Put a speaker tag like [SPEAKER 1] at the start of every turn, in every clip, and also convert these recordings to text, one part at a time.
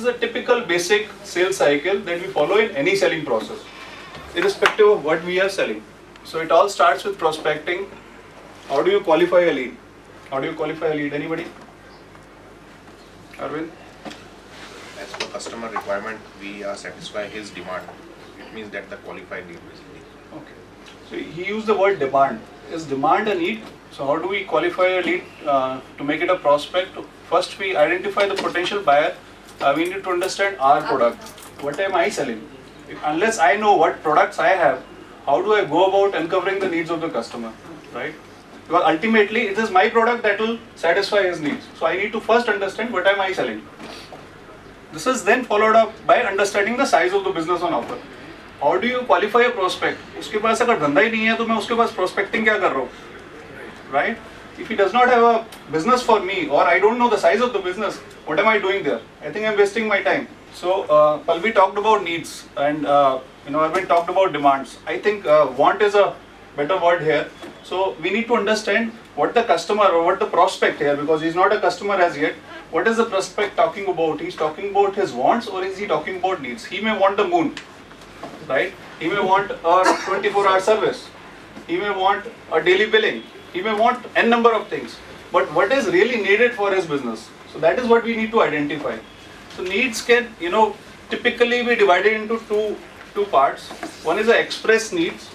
[SPEAKER 1] is a typical basic sales cycle that we follow in any selling process, irrespective of what we are selling. So it all starts with prospecting. How do you qualify a lead? How do you qualify a lead? Anybody? Arvind?
[SPEAKER 2] As per customer requirement, we satisfy his demand. It means that the qualified lead basically.
[SPEAKER 1] Okay. So he used the word demand. Is demand a need? So how do we qualify a lead to make it a prospect? First, we identify the potential buyer. We need to understand our product. What am I selling? Unless I know what products I have, how do I go about uncovering the needs of the customer, right? Because ultimately, it is my product that will satisfy his needs. So I need to first understand what am I selling. This is then followed up by understanding the size of the business on offer. How do you qualify a prospect? उसके पास अगर धंधा ही नहीं है तो मैं उसके पास prospecting क्या कर रहा हूँ, right? If he does not have a business for me, or I don't know the size of the business, what am I doing there? I think I'm wasting my time. So Palvi talked about needs, and Arvind talked about demands. I think want is a better word here. So we need to understand what the customer or what the prospect here, because he's not a customer as yet. What is the prospect talking about? He's talking about his wants, or is he talking about needs? He may want the moon, right? He may want a 24-hour service. He may want a daily billing. He may want n number of things. But what is really needed for his business? So that is what we need to identify. So needs can, typically be divided into two parts. One is the express needs.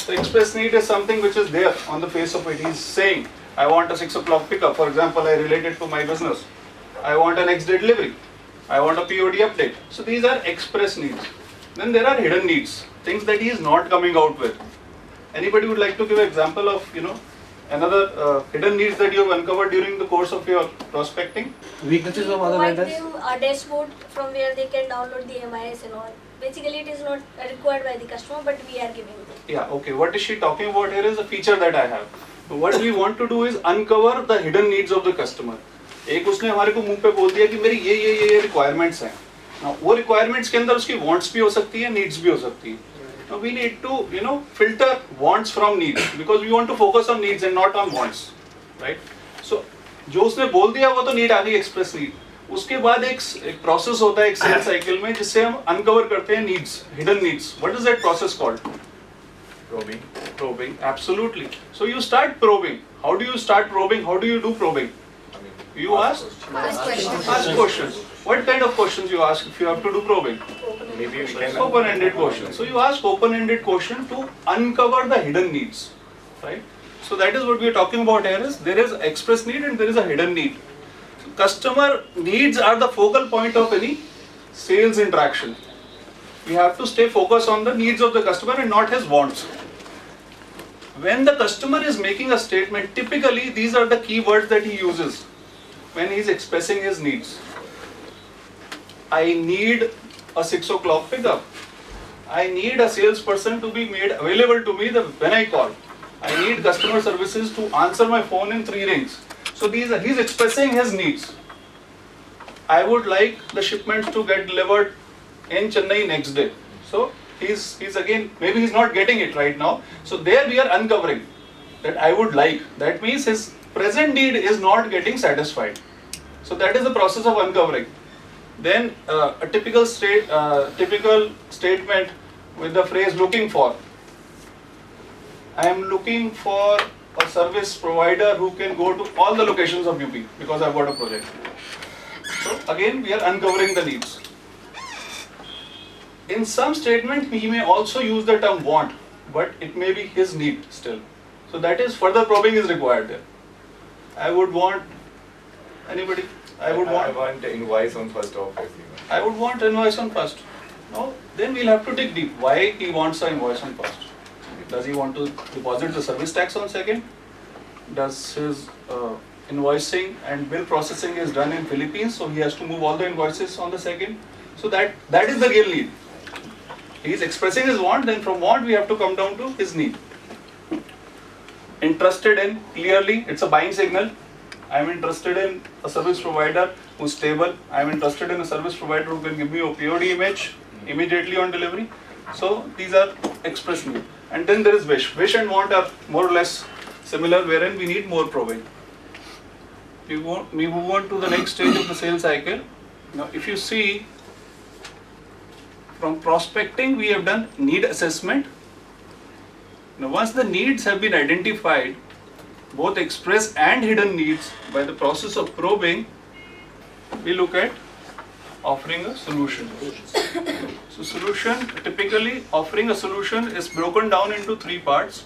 [SPEAKER 1] The express need is something which is there on the face of it. He's saying, I want a 6 o'clock pickup. For example, I relate it to my business. I want a next day delivery. I want a POD update. So these are express needs. Then there are hidden needs, things that he is not coming out with. Anybody would like to give an example of, another hidden needs that you have uncovered during the course of your prospecting?
[SPEAKER 3] Weaknesses of other
[SPEAKER 4] provide
[SPEAKER 3] vendors?
[SPEAKER 4] them a dashboard from where they can download the MIS and all. Basically, it is not required by the customer, but we are giving them.
[SPEAKER 1] Yeah, okay. What is she talking about here is a feature that I have. So what we want to do is uncover the hidden needs of the customer. एक उसने हमारे को मुंह पे बोल दिया कि मेरी ये requirements हैं. Now वो requirements के अंदर उसकी wants भी हो सकती है, needs भी हो सकती है. Now we need to filter wants from needs, because we want to focus on needs and not on wants, right? So जो उसने बोल दिया वो तो need आ गई, express need. उसके बाद एक प्रोसेस होता है एक सेल साइकिल में जिससे हम अनकवर करते हैं needs, hidden needs. What is that process called? Probing, absolutely. So you start probing. How do you start probing? How do you do probing? You ask questions. What kind of questions you ask if you have to do probing?
[SPEAKER 2] Maybe we can
[SPEAKER 1] Open-ended questions. So you ask open-ended question to uncover the hidden needs, right? So that is what we are talking about here. Is there is express need and there is a hidden need. Customer needs are the focal point of any sales interaction. We have to stay focused on the needs of the customer and not his wants. When the customer is making a statement, typically these are the key words that he uses when he is expressing his needs. I need a 6 o'clock pickup. I need a salesperson to be made available to me when I call. I need customer services to answer my phone in 3 rings. So he's expressing his needs. I would like the shipments to get delivered in Chennai next day. So he's again, maybe he's not getting it right now. So there we are uncovering that I would like. That means his present need is not getting satisfied. So that is the process of uncovering. Then a typical statement with the phrase looking for. I am looking for a service provider who can go to all the locations of UP because I've got a project. So again, we are uncovering the needs. In some statement, he may also use the term want, but it may be his need still. So that is further probing is required there. I would want, anybody? I
[SPEAKER 5] want invoice on first of every month.
[SPEAKER 1] I would want invoice on first. No, then we'll have to dig deep. Why he wants an invoice on first? Does he want to deposit the service tax on second? Does his invoicing and bill processing is done in Philippines, so he has to move all the invoices on the second? So that is the real need. He is expressing his want, then from want we have to come down to his need. Interested in, clearly, it's a buying signal. I am interested in a service provider who's stable. I am interested in a service provider who can give me a POD image immediately on delivery. So these are express need. And then there is wish. Wish and want are more or less similar, wherein we need more probing. We move on to the next stage of the sales cycle. Now, if you see, from prospecting, we have done need assessment. Now, once the needs have been identified, both express and hidden needs, by the process of probing, we look at offering a solution. So, solution, typically offering a solution is broken down into three parts.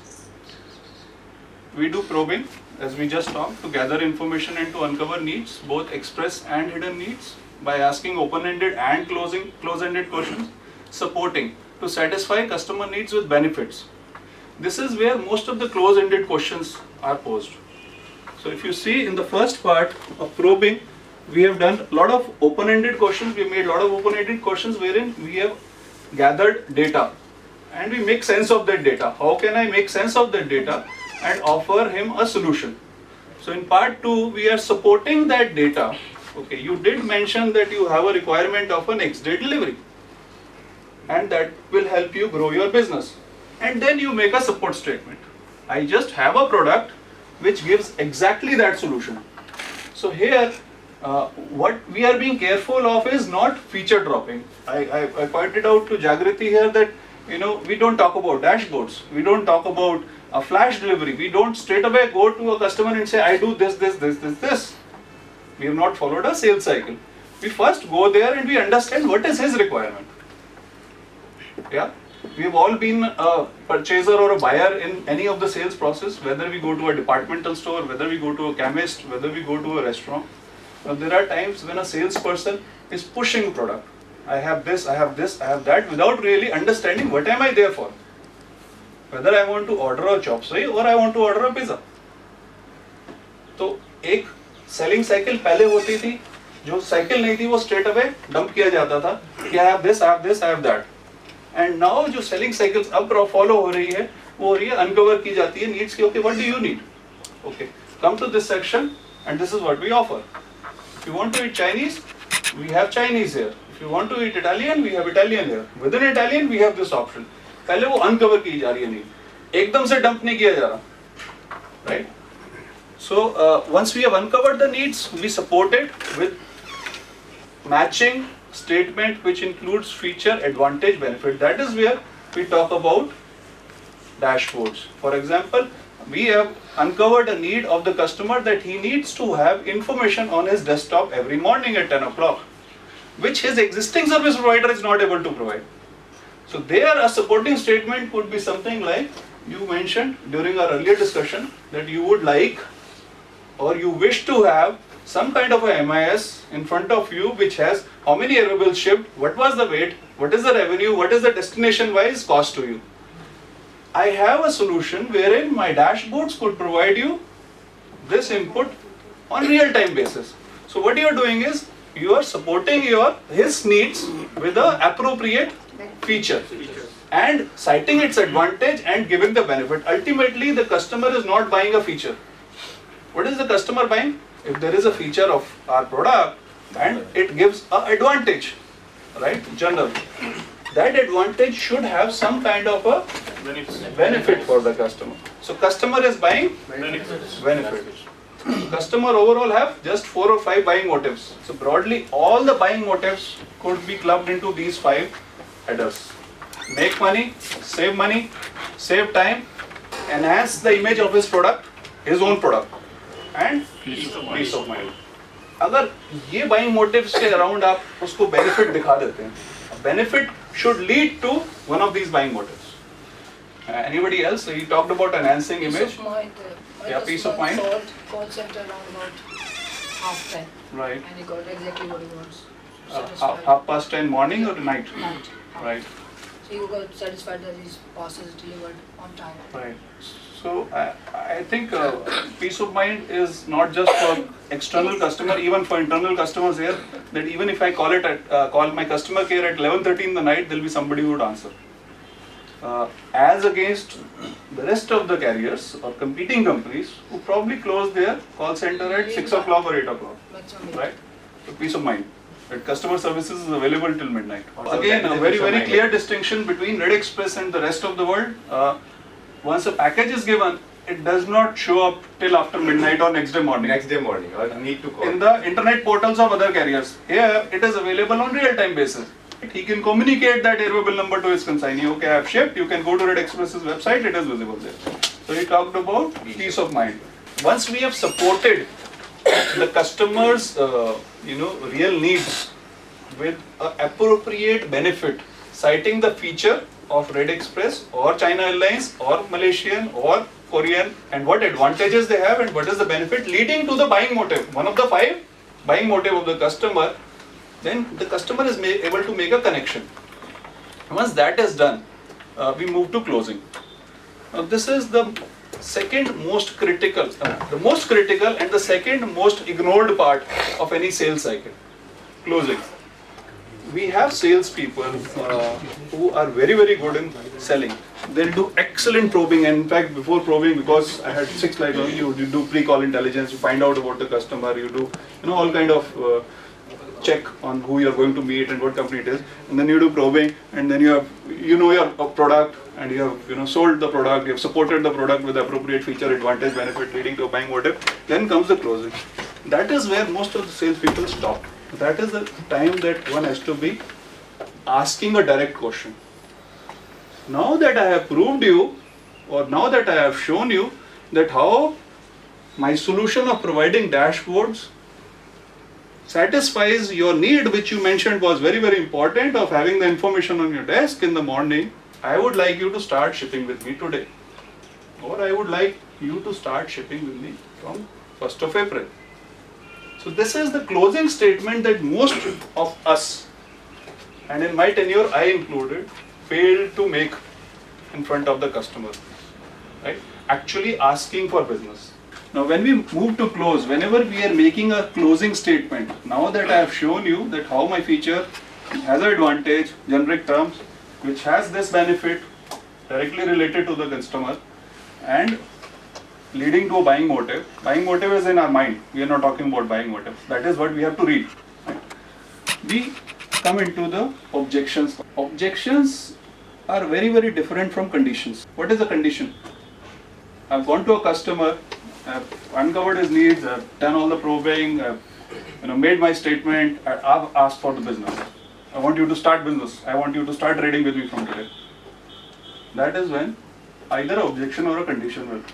[SPEAKER 1] We do probing, as we just talked, to gather information and to uncover needs, both express and hidden needs, by asking open-ended and close-ended questions. Supporting, to satisfy customer needs with benefits. This is where most of the close-ended questions are posed. So if you see in the first part of probing, we have done a lot of open-ended questions. We made a lot of open-ended questions wherein we have gathered data and we make sense of that data. How can I make sense of that data and offer him a solution? So in part 2, we are supporting that data. Okay, you did mention that you have a requirement of a next day delivery, and that will help you grow your business. And then you make a support statement. I just have a product which gives exactly that solution. So here, what we are being careful of is not feature dropping. I pointed out to Jagriti here that, you know, we don't talk about dashboards. We don't talk about a flash delivery. We don't straight away go to a customer and say, I do this, this, this, this, this. We have not followed a sales cycle. We first go there and we understand what is his requirement. Yeah, we have all been a purchaser or a buyer in any of the sales process, whether we go to a departmental store, whether we go to a chemist, whether we go to a restaurant. Now, there are times when a salesperson is pushing product. I have this, I have this, I have that, without really understanding what am I there for. Whether I want to order a chop suey or I want to order a pizza. तो एक selling cycle पहले होती थी, जो cycle नहीं थी वो straight away dump किया जाता था कि I have this, I have this, I have that. And now जो सेलिंग साइकिल्स अब फॉलो हो रही है वो हो रही है अनकवर की जाती है नीड्स की. Okay, what do you need? Okay, come to this section and this is what we offer. If you want to eat Chinese, we have Chinese here. If you want to eat Italian, we have Italian here. With in Italian we have this option. पहले वो uncover की जा रही है need, एकदम से dump नहीं किया जा रहा, right? So once we have uncovered the needs, we support it with matching statement which includes feature, advantage, benefit. That is where we talk about dashboards. For example, we have uncovered a need of the customer that he needs to have information on his desktop every morning at 10 o'clock, which his existing service provider is not able to provide. So there a supporting statement could be something like, you mentioned during our earlier discussion that you would like or you wish to have some kind of a MIS in front of you which has how many aerobills shipped, what was the weight, what is the revenue, what is the destination wise cost to you. I have a solution wherein my dashboards could provide you this input on real time basis. So what you are doing is you are supporting his needs with the appropriate feature and citing its advantage and giving the benefit. Ultimately the customer is not buying a feature. What is the customer buying? If there is a feature of our product and it gives an advantage, right? General. That advantage should have some kind of a benefit for the customer. So customer is buying benefit. Customer overall have just 4 or 5 buying motives. So broadly all the buying motives could be clubbed into these 5 headers. Make money, save time, enhance the image of his product, his own product. And peace of mind. अगर ये buying motives के around आप उसको benefit दिखा देते हैं, benefit should lead to one of these buying motives. Anybody else? He talked about enhancing image.
[SPEAKER 3] Peace of mind.
[SPEAKER 1] Yeah, peace of mind.
[SPEAKER 3] Call center around about 10:30.
[SPEAKER 1] Right.
[SPEAKER 3] And he got exactly what he wants.
[SPEAKER 1] Half past 10 morning or night?
[SPEAKER 3] Night.
[SPEAKER 1] Right.
[SPEAKER 3] So you got satisfied that his parcel is delivered on time.
[SPEAKER 1] Right. So I think peace of mind is not just for external customer, even for internal customers here. That even if I call my customer care at 11:30 in the night, there will be somebody who would answer. As against the rest of the carriers or competing companies who probably close their call center at 6 o'clock or 8 o'clock. Right? So peace of mind. That customer services is available till midnight. Again, a very clear distinction between Red Express and the rest of the world. Once a package is given, it does not show up till after midnight or next day morning.
[SPEAKER 5] Next day morning, or need to call.
[SPEAKER 1] In the internet portals of other carriers. Here, it is available on real-time basis. He can communicate that airway bill number to his consignee. Okay, I have shipped. You can go to Red Express's website. It is visible there. So he talked about peace of mind. Once we have supported the customer's, real needs with an appropriate benefit, citing the feature of Red Express or China Airlines or Malaysian or Korean, and what advantages they have and what is the benefit leading to the buying motive. One of the 5 buying motive of the customer, then the customer is able to make a connection. Once that is done, we move to closing. Now this is the second most critical, the most critical and the second most ignored part of any sales cycle, closing. We have salespeople who are very, very good in selling. They'll do excellent probing, and in fact, before probing, because I had 6 slides on, you do pre-call intelligence, you find out about the customer, you do all kind of check on who you are going to meet and what company it is, and then you do probing, and then you have your product, and you have sold the product, you have supported the product with appropriate feature, advantage, benefit leading to a buying motive. Then comes the closing. That is where most of the salespeople stop. That is the time that one has to be asking a direct question. Now that I have proved you, or now that I have shown you that how my solution of providing dashboards satisfies your need, which you mentioned was very, very important, of having the information on your desk in the morning, I would like you to start shipping with me today. Or I would like you to start shipping with me from 1st of April. So this is the closing statement that most of us, and in my tenure I included, failed to make in front of the customer, right? Actually asking for business. Now when we move to close, whenever we are making a closing statement, now that I have shown you that how my feature has an advantage, generic terms, which has this benefit directly related to the customer and leading to a buying motive. Buying motive is in our mind. We are not talking about buying motive. That is what we have to read. We come into the objections. Objections are very, very different from conditions. What is a condition? I've gone to a customer, I've uncovered his needs, I've done all the probing, I've made my statement, I've asked for the business. I want you to start business. I want you to start trading with me from today. That is when either an objection or a condition will come.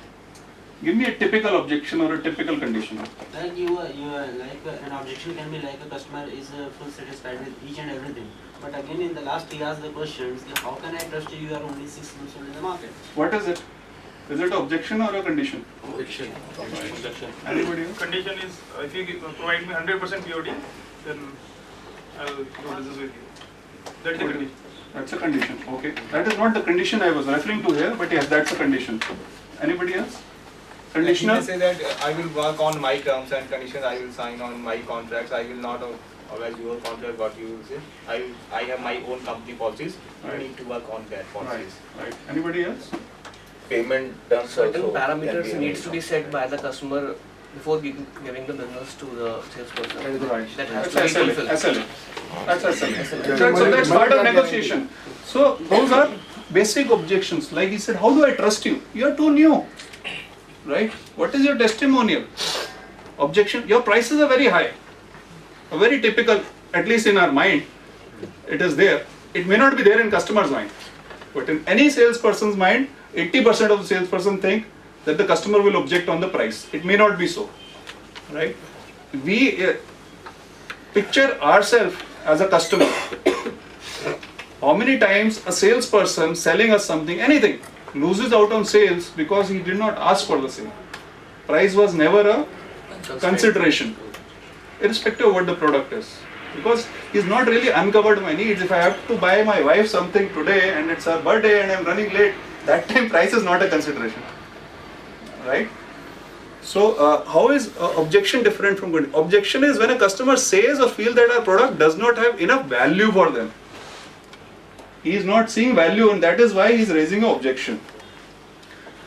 [SPEAKER 1] Give me a typical objection or a typical condition.
[SPEAKER 6] Like an objection can be like a customer is full satisfied with each and everything. But again, in the last he asked the questions, how can I trust you? You are only 6 months old in the market.
[SPEAKER 1] What is it? Is it an objection or a condition?
[SPEAKER 6] Objection.
[SPEAKER 1] Anybody else?
[SPEAKER 7] Condition is if you provide me 100% POD, then I will do business with you. That's the condition.
[SPEAKER 1] That's a condition. Okay. That is not the condition I was referring to here, but yes, that's a condition. Anybody else? Conditional?
[SPEAKER 5] Like say that I will work on my terms and conditions, I will sign on my contracts, I will not always your contract, what you will say. I have my own company policies,
[SPEAKER 1] Right.
[SPEAKER 5] I need to work on that policies.
[SPEAKER 1] Right. Anybody else?
[SPEAKER 8] Payment terms
[SPEAKER 9] Certain
[SPEAKER 8] also
[SPEAKER 9] parameters
[SPEAKER 8] can be
[SPEAKER 9] needs to be set by the customer before giving the business to the salesperson.
[SPEAKER 1] Right.
[SPEAKER 9] That has
[SPEAKER 1] That's
[SPEAKER 9] to be
[SPEAKER 1] SLA.
[SPEAKER 9] fulfilled.
[SPEAKER 1] SLA. That's SLA. So that's part of negotiation. So those are basic objections. Like he said, how do I trust you? You are too new. Right? What is your testimonial? Objection. Your prices are very high. A very typical, at least in our mind, it is there. It may not be there in customer's mind. But in any salesperson's mind, 80% of the salesperson think that the customer will object on the price. It may not be so. Right? We picture ourselves as a customer. How many times a salesperson selling us something, anything, loses out on sales because he did not ask for the same. Price was never a consideration, irrespective of what the product is. Because he's not really uncovered my needs. If I have to buy my wife something today and it's her birthday and I'm running late, that time price is not a consideration. Right? So how is objection different from good? Objection is when a customer says or feels that our product does not have enough value for them. He is not seeing value and that is why he is raising an objection.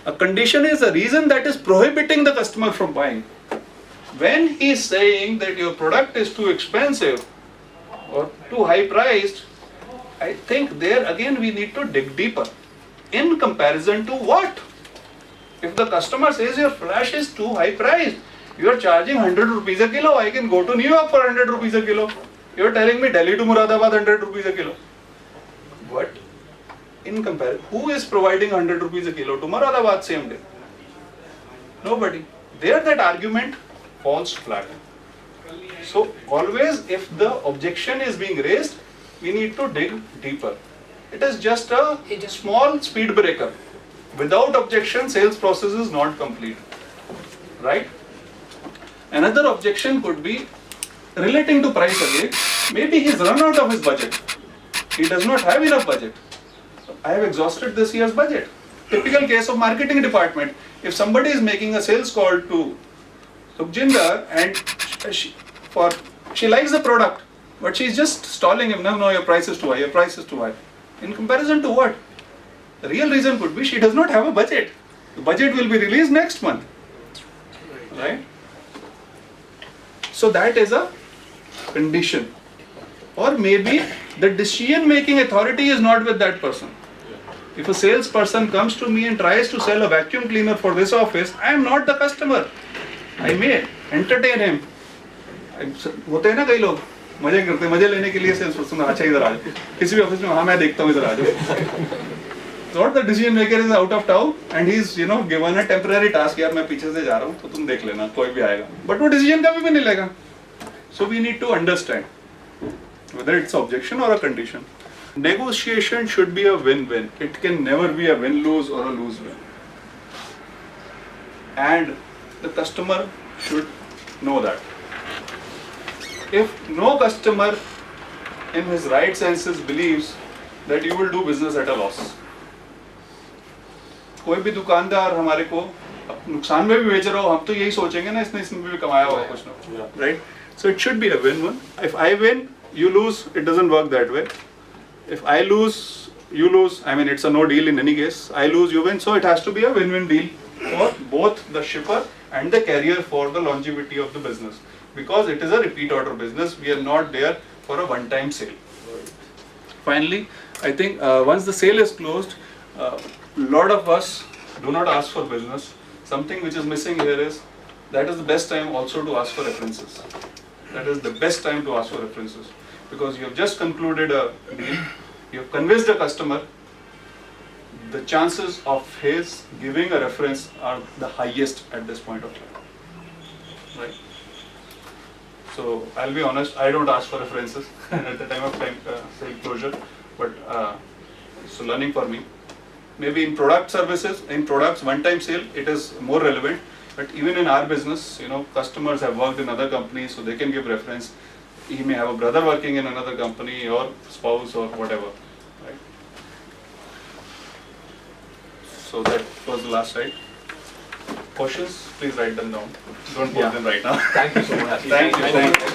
[SPEAKER 1] A condition is a reason that is prohibiting the customer from buying. When he is saying that your product is too expensive or too high priced, I think there again we need to dig deeper. In comparison to what? If the customer says your flash is too high priced, you are charging 100 rupees a kilo, I can go to New York for 100 rupees a kilo. You are telling me Delhi to Muradabad 100 rupees a kilo. What? In comparison, who is providing 100 rupees a kilo to Muradabad same day? Nobody. There that argument falls flat. So always if the objection is being raised, we need to dig deeper. It is just a small speed breaker. Without objection, sales process is not complete. Right? Another objection could be relating to price again. Maybe he's run out of his budget. He does not have enough budget. I have exhausted this year's budget. Typical case of marketing department. If somebody is making a sales call to Sukhjinder and she likes the product, but she's just stalling him. No, your price is too high. Your price is too high. In comparison to what? The real reason could be she does not have a budget. The budget will be released next month. Right? So that is a condition. Or maybe the decision making authority is not with that person. If a salesperson comes to me and tries to sell a vacuum cleaner for this office, I am not the customer. I may entertain him. होते हैं ना कई लोग मजे करते हैं, मजे लेने के लिए सेल्स पर्सन अच्छा इधर आ जाओ किसी भी ऑफिस में, हाँ मैं देखता हूँ इधर आ जाओ. Not the decision maker is out of town and he is given a temporary task, यार मैं पीछे से जा रहा हूँ तो तुम देख लेना कोई भी आएगा, but वो decision कभी भी नहीं लेगा. So we need to understand whether it's objection or a condition. Negotiation should be a win-win. It can never be a win-lose or a lose-win. And the customer should know that. If no customer in his right senses believes that you will do business at a loss, कोई भी दुकानदार हमारे को नुकसान में भी बेच रहा हो, हम तो यही सोचेंगे ना इसमें भी कमाया होगा कुछ ना, right? So it should be a win-win. If I win, you lose. It doesn't work that way. If I lose, you lose. I mean, it's a no deal in any case. I lose, you win. So it has to be a win-win deal for both the shipper and the carrier for the longevity of the business. Because it is a repeat order business, we are not there for a one-time sale. Finally, I think once the sale is closed, a lot of us do not ask for business. Something which is missing here is that is the best time also to ask for references. That is the best time to ask for references, because you have just concluded a deal, you have convinced a customer. The chances of his giving a reference are the highest at this point of time. Right? So I'll be honest, I don't ask for references at the time of sale closure, but it's learning for me. Maybe in product services, in products, one-time sale, it is more relevant. But even in our business, customers have worked in other companies, so they can give reference. He may have a brother working in another company, or spouse, or whatever. Right? So that was the last slide. Questions? Please write them down. Don't put them right now.
[SPEAKER 8] Thank you so much.
[SPEAKER 1] Thank you.